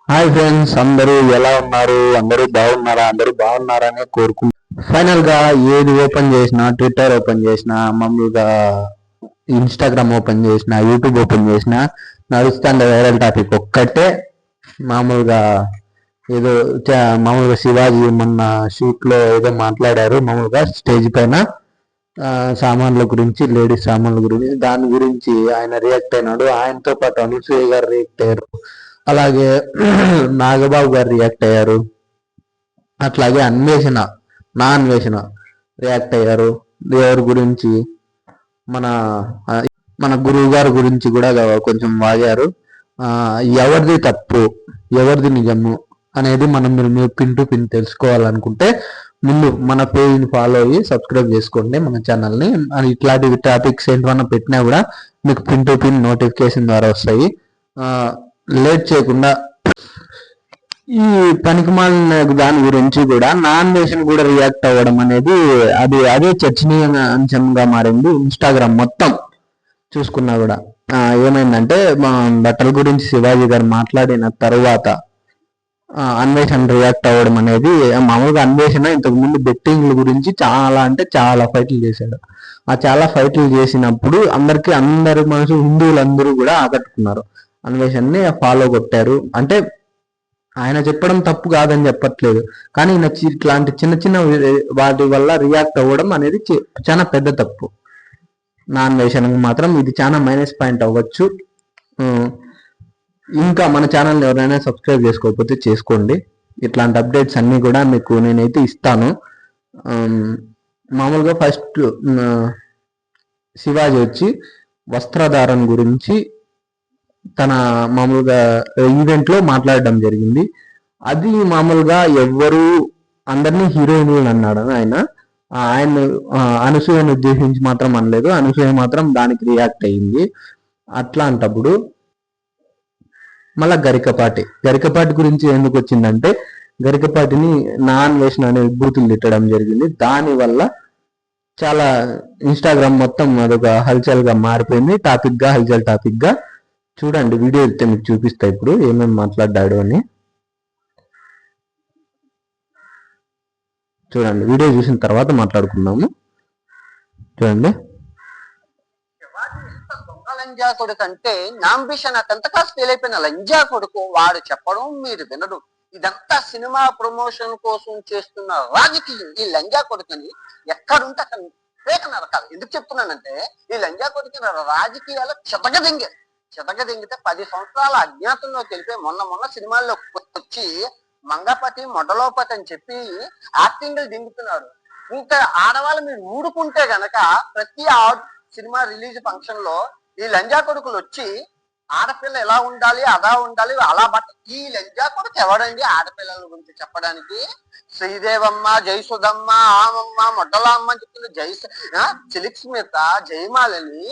Hi friends, అందరూ ఎలా ఉన్నారు? అందరూ బాగున్నారా? అందరూ బాగున్నారనే ఫైనల్ గా ఏది ఓపెన్ చేసినా, ట్విట్టర్ ఓపెన్ చేసినా, మామూలుగా ఇన్స్టాగ్రామ్ ఓపెన్ చేసినా, యూట్యూబ్ ఓపెన్ చేసినా నడుస్తున్న వైరల్ టాపిక్ ఒక్కటే. మామూలుగా ఏదో మామూలుగా శివాజీ మొన్న షూట్ లో ఏదో మాట్లాడారు మామూలుగా స్టేజ్ పైన, సామాన్ల గురించి, లేడీస్ సామాన్ల గురించి, దాని గురించి ఆయన రియాక్ట్ అయినాడు. ఆయనతో పాటు అనసూయ గారు రియాక్ట్ అయ్యారు, అలాగే నాగబాబు గారు రియాక్ట్ అయ్యారు, అట్లాగే అన్వేషణ రియాక్ట్ అయ్యారు. దేవుడి గురించి, మన మన గురువు గారి గురించి కూడా కొంచెం వాగారు. ఎవరిది తప్పు, ఎవరిది నిజము అనేది మీరు పిన్ టు పిన్ తెలుసుకోవాలనుకుంటే ముందు మన పేజ్ని ఫాలో అయ్యి సబ్స్క్రైబ్ చేసుకోండి మన ఛానల్ని. ఇట్లాంటి టాపిక్స్ ఏంటన్నా పెట్టినా కూడా మీకు పిన్ టు పిన్ నోటిఫికేషన్ ద్వారా వస్తాయి. లేట్ చేయకుండా ఈ పనికిమాలిన దాని గురించి కూడా నాన్ వేషన్ కూడా రియాక్ట్ అవ్వడం అనేది అదే చర్చనీయ అంశంగా మారింది. ఇన్స్టాగ్రామ్ మొత్తం చూసుకున్నా కూడా ఏమైందంటే, మా బట్టల గురించి శివాజీ గారు మాట్లాడిన తరువాత అన్వేషణ రియాక్ట్ అవ్వడం అనేది, మామూలుగా అన్వేషణ ఇంతకు ముందు బెట్టింగ్ల గురించి చాలా అంటే చాలా ఫైట్లు చేశాడు. ఆ చాలా ఫైట్లు చేసినప్పుడు అందరి మనసు హిందువులందరూ కూడా ఆకట్టుకున్నారు, అన్వేషణని ఫాలో కొట్టారు. అంటే ఆయన చెప్పడం తప్పు కాదని చెప్పట్లేదు, కానీ ఇట్లాంటి చిన్న చిన్న వాటి వల్ల రియాక్ట్ అవ్వడం అనేది చాలా పెద్ద తప్పు. నాన్ వేషన్కి మాత్రం ఇది చాలా మైనస్ పాయింట్ అవ్వచ్చు. ఇంకా మన ఛానల్ని ఎవరైనా సబ్స్క్రైబ్ చేసుకోకపోతే చేసుకోండి. ఇట్లాంటి అప్డేట్స్ అన్నీ కూడా మీకు నేనైతే ఇస్తాను. మామూలుగా ఫస్ట్ శివాజీ వచ్చి వస్త్రధారణ గురించి తన మామూలుగా ఈవెంట్లో మాట్లాడడం జరిగింది. అది మామూలుగా అందరినీ హీరోయిన్లు అన్నాడు ఆయన అనసూయను ఉద్దేశించి మాత్రం అనలేదు. అనసూయ మాత్రం దానికి రియాక్ట్ అయ్యింది. అట్లాంటప్పుడు మళ్ళా గరికపాటి గురించి ఎందుకు వచ్చిందంటే, గరికపాటిని నాన్ వేషన్ అనే బూతులు తిట్టడం జరిగింది. దానివల్ల చాలా ఇన్స్టాగ్రామ్ మొత్తం అదొక హల్చల్ గా మారిపోయింది, హల్చల్ టాపిక్ గా. చూడండి, వీడియో ఇస్తే మీకు చూపిస్తా ఇప్పుడు ఏమేమి మాట్లాడ్డాడు అని. చూడండి, వీడియో చూసిన తర్వాత మాట్లాడుకుందాము. చూడండి. లంజా కొడుకు అంటే నాంబిషన్ టెన్త్ క్లాస్ ఫెయిల్ అయిపోయిన లంజా కొడుకు వాడు చెప్పడం మీరు వినడు. ఇదంతా సినిమా ప్రమోషన్ కోసం చేస్తున్న రాజకీయం. ఈ లంజా కొడుకుని ఎక్కడుంటే అక్కడ పేక నరకాలి. ఎందుకు చెప్తున్నానంటే, ఈ లంజా కొడుకుని రాజకీయాలు చెతగదింగితే 10 సంవత్సరాల అజ్ఞాతంలో తెలిపి మొన్న సినిమాల్లో వచ్చి మంగపతి మొడలోపతి అని చెప్పి యాక్టింగ్లు దింగుతున్నారు. ఇంకా ఆడవాళ్ళు మీరు ఊడుకుంటే గనక ప్రతి సినిమా రిలీజ్ ఫంక్షన్ లో ఈ లంజా కొడుకులు వచ్చి ఆడపిల్ల ఎలా ఉండాలి, అలా ఉండాలి, అలా ఈ లంజా కొడుకు ఎవడండి ఆడపిల్లల గురించి చెప్పడానికి? శ్రీదేవమ్మ, జయసుధమ్మ, ఆమమ్మ, మొడ్డలమ్మ అని చెప్తున్న చిలిక్ స్మిత, జయమాలని,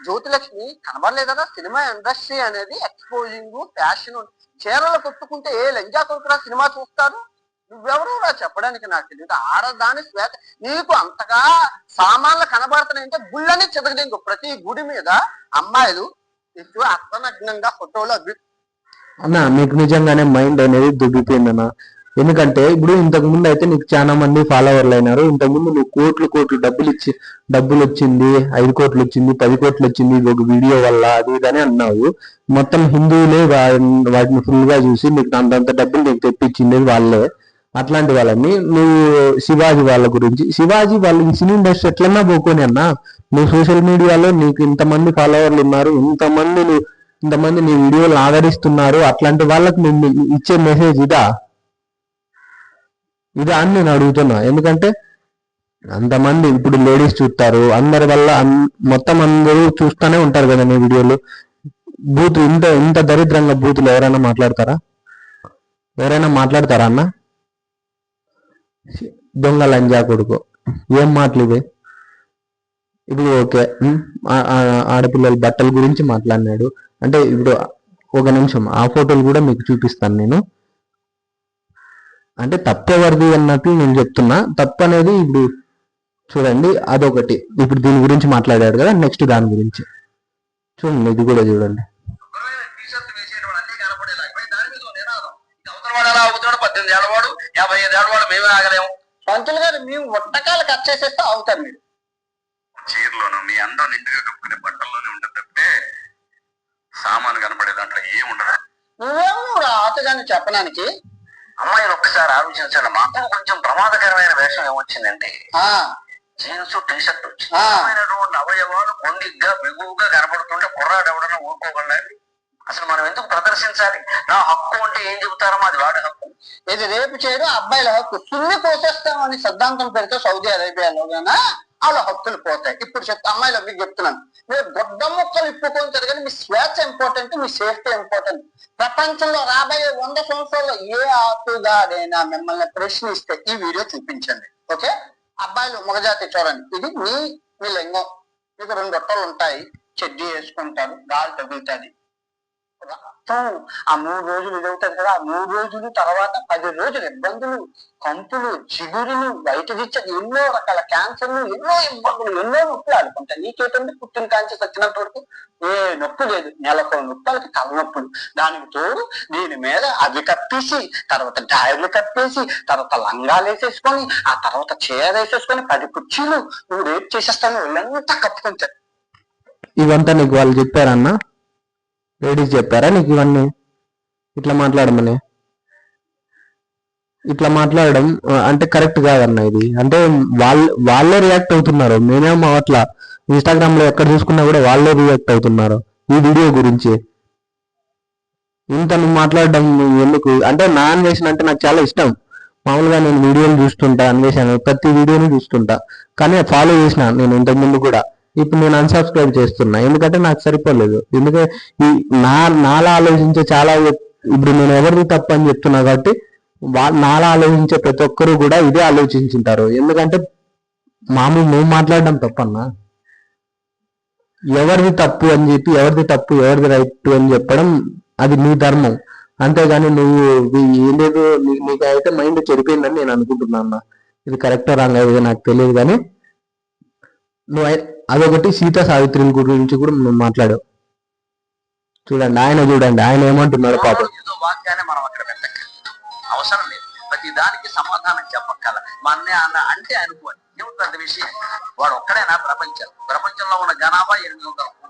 జ్యోతిలక్ష్మి కనబడలేదు కదా. సినిమా ఇండస్ట్రీ అనేది ఎక్స్పోజింగ్, ఫ్యాషన్. చీరలు కొట్టుకుంటే ఏ లంజా కొడుకురా సినిమా చూస్తారు? నువ్వెవరు చెప్పడానికి నాకు తెలియదు. ఆడదాని శ్వేత నీకు అంతగా సామాన్లు కనబడుతున్నాయంటే గుళ్ళని చెదగదింగు. ప్రతి గుడి మీద అమ్మాయిలు ఎక్కువ అర్థనగ్నంగా ఫోటోలు అన్న, మీకు నిజంగానే మైండ్ అనేది దుబ్బిపోయిందన్న. ఎందుకంటే ఇప్పుడు ఇంతకు ముందు అయితే నీకు చాలా మంది ఫాలోవర్లు అయినారు. ఇంతకుముందు నువ్వు కోట్లు డబ్బులు వచ్చింది, 5 కోట్లు వచ్చింది, 10 కోట్లు వచ్చింది ఒక వీడియో వల్ల, అది ఇదని అన్నావు. మొత్తం హిందువులే వాటిని ఫుల్ గా చూసి నీకు అంతంత డబ్బులు నీకు తెప్పించింది వాళ్ళే. అట్లాంటి వాళ్ళని నువ్వు శివాజీ వాళ్ళ సినీ ఇండస్ట్రీ ఎట్లన్నా పోకొని అన్న, నువ్వు సోషల్ మీడియాలో నీకు ఇంతమంది ఫాలోవర్లు ఉన్నారు, ఇంతమంది నీ వీడియోలు ఆదరిస్తున్నారు. అట్లాంటి వాళ్ళకి నేను ఇచ్చే మెసేజ్ ఇదా అని నేను అడుగుతున్నా. ఎందుకంటే అంతమంది ఇప్పుడు లేడీస్ చూస్తారు, అందరి వల్ల మొత్తం అందరూ చూస్తూనే ఉంటారు కదా నీ వీడియోలు. ఇంత దరిద్రంగా బూతులు ఎవరైనా మాట్లాడతారా అన్న? దొంగ లంజా కొడుకు, ఏం మాటలు ఇవి? ఇప్పుడు ఓకే, ఆడపిల్లల బట్టల గురించి మాట్లాడినాడు అంటే, ఇప్పుడు ఒక నిమిషం ఆ ఫోటోలు కూడా మీకు చూపిస్తాను నేను. అంటే తప్పెవరిది అన్నట్లు నేను చెప్తున్నా. తప్పు అనేది ఇప్పుడు చూడండి, అదొకటి. ఇప్పుడు దీని గురించి మాట్లాడాడు కదా, నెక్స్ట్ దాని గురించి చూడండి, ఇది కూడా చూడండి. కనపడేలా దాని మీద నినాదం అవతల వాడు అలా అవుతాడు 18 ఏళ్ళ వాడు 55 ఏళ్ళ వాడు మేమే ఆగలేము. పంతులు గారు మేము ఒట్టకాలు కట్ చేసేస్తే అవుతారు మీరు. చీరలోను మీ అందం నిండుగా కప్పుకునే బట్టల్లోనే ఉంటుంది తప్పితే సామాను కనపడే దాంట్లో ఏం ఉండదు. నువ్వేమో ఆతగాన్ని చెప్పడానికి అమ్మాయిని ఒక్కసారి ఆలోచించండి. మాత్రం కొంచెం ప్రమాదకరమైన వేషం ఏమొచ్చిందంటే జీన్స్ టీ షర్ట్ వచ్చినటువంటి అవయవాలు పొంగిగ్గా బిగువుగా కనబడుతుంటే కుర్రాడు ఎవడన్నా ఊరుకోగలరా? అసలు మనం ఎందుకు ప్రదర్శించాలి? నా హక్కు అంటే ఏం చెబుతారో అది వాడి హక్కు. ఇది రేపు చేయడం అబ్బాయిల హక్కు. సున్ని పోసేస్తామని సిద్ధాంతం పెడితే సౌదీ అరేబియాలో గానా వాళ్ళ హక్కులు పోతాయి. ఇప్పుడు అమ్మాయిలు మీకు చెప్తున్నాను, మీరు గొడ్డ ముక్కలు ఇప్పుకొని తిరగని మీ స్వేచ్ఛ ఇంపార్టెంట్, మీ సేఫ్టీ ఇంపార్టెంట్. ప్రపంచంలో రాబోయే 100 సంవత్సరాల్లో ఏ ఆతుగాడైనా మిమ్మల్ని ప్రశ్నిస్తే ఈ వీడియో చూపించండి. ఓకే, అబ్బాయిలు మగజాతి చూడండి, ఇది మీ లింగం. మీకు 2 బట్టలు ఉంటాయి, చెడ్డీ వేసుకుంటారు, గాలి తగులుతుంది. ఆ 3 రోజులు ఇదవుతుంది కదా, ఆ 3 రోజులు తర్వాత 10 రోజులు ఇబ్బందులు, కంపులు, చిగురులు, బయటదిచ్చేది, ఎన్నో రకాల క్యాన్సర్లు, ఎన్నో ఇబ్బందులు, ఎన్నో నొప్పులు ఆడుకుంటాయి. నీకేటంటే పుట్టిన కాంచి వచ్చినంత వరకు ఏ నొప్పి లేదు. నెలకు నొప్పులకి తలనొప్పులు, దానికి తోడు దీని మీద అవి కప్పేసి, తర్వాత డైర్లు కప్పేసి, తర్వాత లంగాలు వేసేసుకొని, ఆ తర్వాత చీర వేసేసుకొని 10 కుర్చీలు నువ్వు రేపు చేసేస్తాను వీళ్ళంతా కప్పుకుంటారు. ఇవంతా నీకు వాళ్ళు చెప్పారన్నా? లేడీస్ చెప్పారా నీకు ఇవన్నీ ఇట్లా మాట్లాడమని? ఇట్లా మాట్లాడడం అంటే కరెక్ట్ కాదన్న. ఇది అంటే వాళ్ళే రియాక్ట్ అవుతున్నారు. నేనేమో అట్లా ఇన్స్టాగ్రామ్ లో ఎక్కడ చూసుకున్నా కూడా వాళ్ళే రియాక్ట్ అవుతున్నారు ఈ వీడియో గురించి. ఇంత నువ్వు మాట్లాడడం ఎందుకు? అంటే నా అన్వేషణ అంటే నాకు చాలా ఇష్టం. మామూలుగా నేను వీడియోలు చూస్తుంటా, అన్వేషణ ప్రతి వీడియోని చూస్తుంటా, కానీ ఫాలో చేసిన నేను ఇంతకు ముందు కూడా. ఇప్పుడు నేను అన్సబ్స్క్రైబ్ చేస్తున్నా, ఎందుకంటే నాకు సరిపోలేదు. ఎందుకంటే ఈ నాలా ఆలోచించే చాలా, ఇప్పుడు నేను ఎవరిది తప్పు అని చెప్తున్నా కాబట్టి నాలా ఆలోచించే ప్రతి ఒక్కరు కూడా ఇదే ఆలోచించుంటారు. ఎందుకంటే మామూలు నువ్వు మాట్లాడడం తప్పన్నా, ఎవరిది తప్పు అని చెప్పి ఎవరిది తప్పు ఎవరిది రైట్ అని చెప్పడం అది నీ ధర్మం. అంతేగాని నువ్వు ఏదేదో నీకైతే మైండ్ చెడిపోయిందని నేను అనుకుంటున్నా అన్న. ఇది కరెక్టా రాంగ్ అయ్యేది నాకు తెలియదు, కానీ నువ్వు అదొకటి. సీతా సావిత్రుల గురించి కూడా నువ్వు మాట్లాడావు. చూడండి ఆయన ఏమంటున్నాడు పాపం. వాక్యాన్ని మనం అక్కడ అవసరం లేదు, ప్రతి దానికి సమాధానం చెప్పక్కల. మా అన్నయ్య అన్న అంటే అనుకోండి, ఏమిటి పెద్ద విషయం? వాడు ఒక్కడైనా ప్రపంచంలో ఉన్న జనాభా 800 కోట్లు,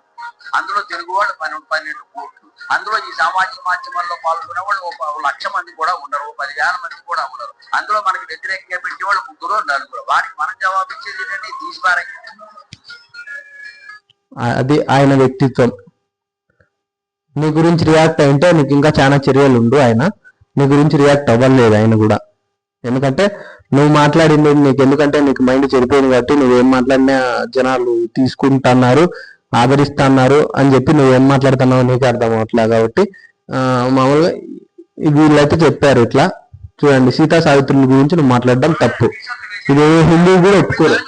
అందులో తెలుగువాడు 12 కోట్లు, అందులో ఈ సామాజిక మాధ్యమాల్లో పాల్గొనే వాళ్ళు 1,00,000 మంది కూడా ఉండరు, 10,000 మంది కూడా ఉండరు. అందులో మనకి వ్యతిరేకంగా పెట్టేవాళ్ళు 3-4. వాడికి మనం జవాబు ఇచ్చేది ఏంటంటే తీసిపారై. అది ఆయన వ్యక్తిత్వం. నీ గురించి రియాక్ట్ అయింటే నీకు ఇంకా చాలా చర్యలు ఉండు. ఆయన నీ గురించి రియాక్ట్ అవ్వలేదు ఆయన కూడా. ఎందుకంటే నువ్వు మాట్లాడింది నీకు, ఎందుకంటే నీకు మైండ్ చెడిపోయింది కాబట్టి నువ్వేం మాట్లాడినా జనాలు తీసుకుంటున్నారు, ఆదరిస్తున్నారు అని చెప్పి నువ్వేం మాట్లాడుతున్నావు నీకు అర్థం అవట్లే. కాబట్టి మామూలుగా వీళ్ళైతే చెప్పారు ఇట్లా. చూడండి, సీతా సావిత్రుల గురించి నువ్వు మాట్లాడడం తప్పు. ఇది హిందూ కూడా ఒప్పుకోరు.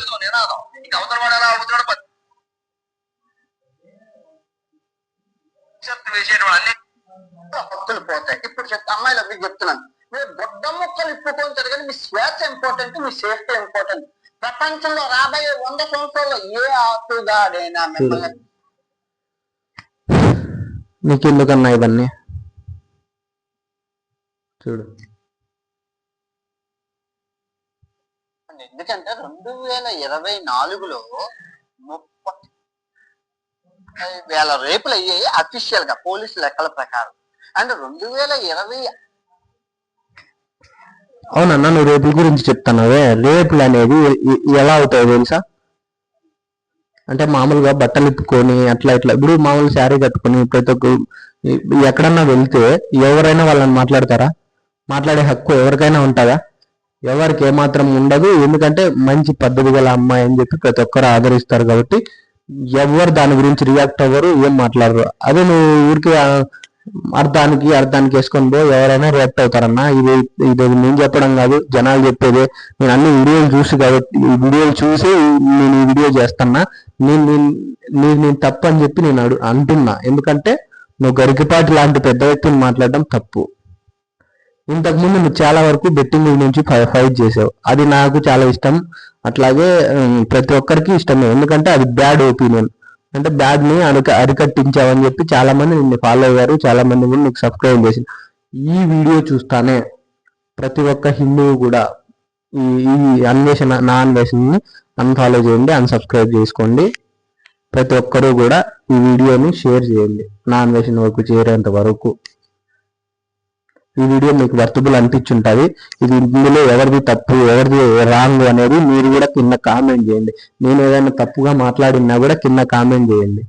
హక్కులు పోతాయి. ఇప్పుడు అమ్మాయిలు మీకు చెప్తున్నాను, మీరు గొడ్డ ముక్కలు ఇప్పుకొని తిరగని మీ స్వేచ్ఛ ఇంపార్టెంట్, మీ సేఫ్టీ ఇంపార్టెంట్. ప్రపంచంలో రాబోయే 100 సంవత్సరాల్లో ఏ ఆతుగాడైనా మిమ్మల్ని. నీకు ఎందుకన్నా ఇవన్నీ? చూడు, ఎందుకంటే 2024లో 30,000 రేపులు అయ్యాయి అఫీషియల్ గా పోలీసు లెక్కల ప్రకారం. అండ్ 2020. అవునన్నా, నువ్వు రేపుల గురించి చెప్తున్నావే, రేపులు అనేది ఎలా అవుతాయో తెలుసా? అంటే మామూలుగా బట్టలు ఇప్పుకొని అట్లా ఇట్లా, ఇప్పుడు మామూలు శారీ కట్టుకొని ప్రతి ఒక్క ఎక్కడన్నా వెళ్తే ఎవరైనా వాళ్ళని మాట్లాడతారా? మాట్లాడే హక్కు ఎవరికైనా ఉంటుందా? ఎవరికి ఏమాత్రం ఉండదు. ఎందుకంటే మంచి పద్ధతి గల అమ్మాయి అని చెప్పి ప్రతి ఒక్కరు ఆదరిస్తారు కాబట్టి ఎవరు దాని గురించి రియాక్ట్ అవ్వరు, ఏం మాట్లాడరు. అదే నువ్వు ఊరికి అర్థానికి వేసుకొని పో, ఎవరైనా రియాక్ట్ అవుతారన్నా. ఇది నేను చెప్పడం కాదు, జనాలు చెప్పేదే. నేను అన్ని వీడియోలు చూసి కాబట్టి వీడియోలు చూసి నేను ఈ వీడియో చేస్తున్నా. నేను తప్పు అని చెప్పి నేను అంటున్నా. ఎందుకంటే నువ్వు గరికపాటి లాంటి పెద్ద వ్యక్తిని మాట్లాడడం తప్పు. ఇంతకుముందు నువ్వు చాలా వరకు బెట్టింగ్ నుంచి ఫైట్ చేసావు, అది నాకు చాలా ఇష్టం. అట్లాగే ప్రతి ఒక్కరికి ఇష్టమే, ఎందుకంటే అది బ్యాడ్ ఒపీనియన్. అంటే బ్యాడ్ ని అరికట్టించావని చెప్పి చాలా మంది నిన్ను ఫాలో అయ్యారు, చాలా మంది కూడా నీకు సబ్స్క్రైబ్ చేసింది. ఈ వీడియో చూస్తానే ప్రతి ఒక్క హిందువు కూడా ఈ అన్వేషణ నా అన్వేషణని అన్ఫాలో చేయండి, అన్సబ్స్క్రైబ్ చేసుకోండి. ప్రతి ఒక్కరూ కూడా ఈ వీడియోని షేర్ చేయండి నా అన్వేషణ వరకు చేరేంత వరకు. ఈ వీడియో మీకు వర్తబుల్ అనిపించుంటది. ఇది ఇందులో ఎవరిది తప్పు ఎవరిది రాంగ్ అనేది మీరు కూడా కింద కామెంట్ చేయండి. నేను ఏదైనా తప్పుగా మాట్లాడినా కూడా కింద కామెంట్ చేయండి.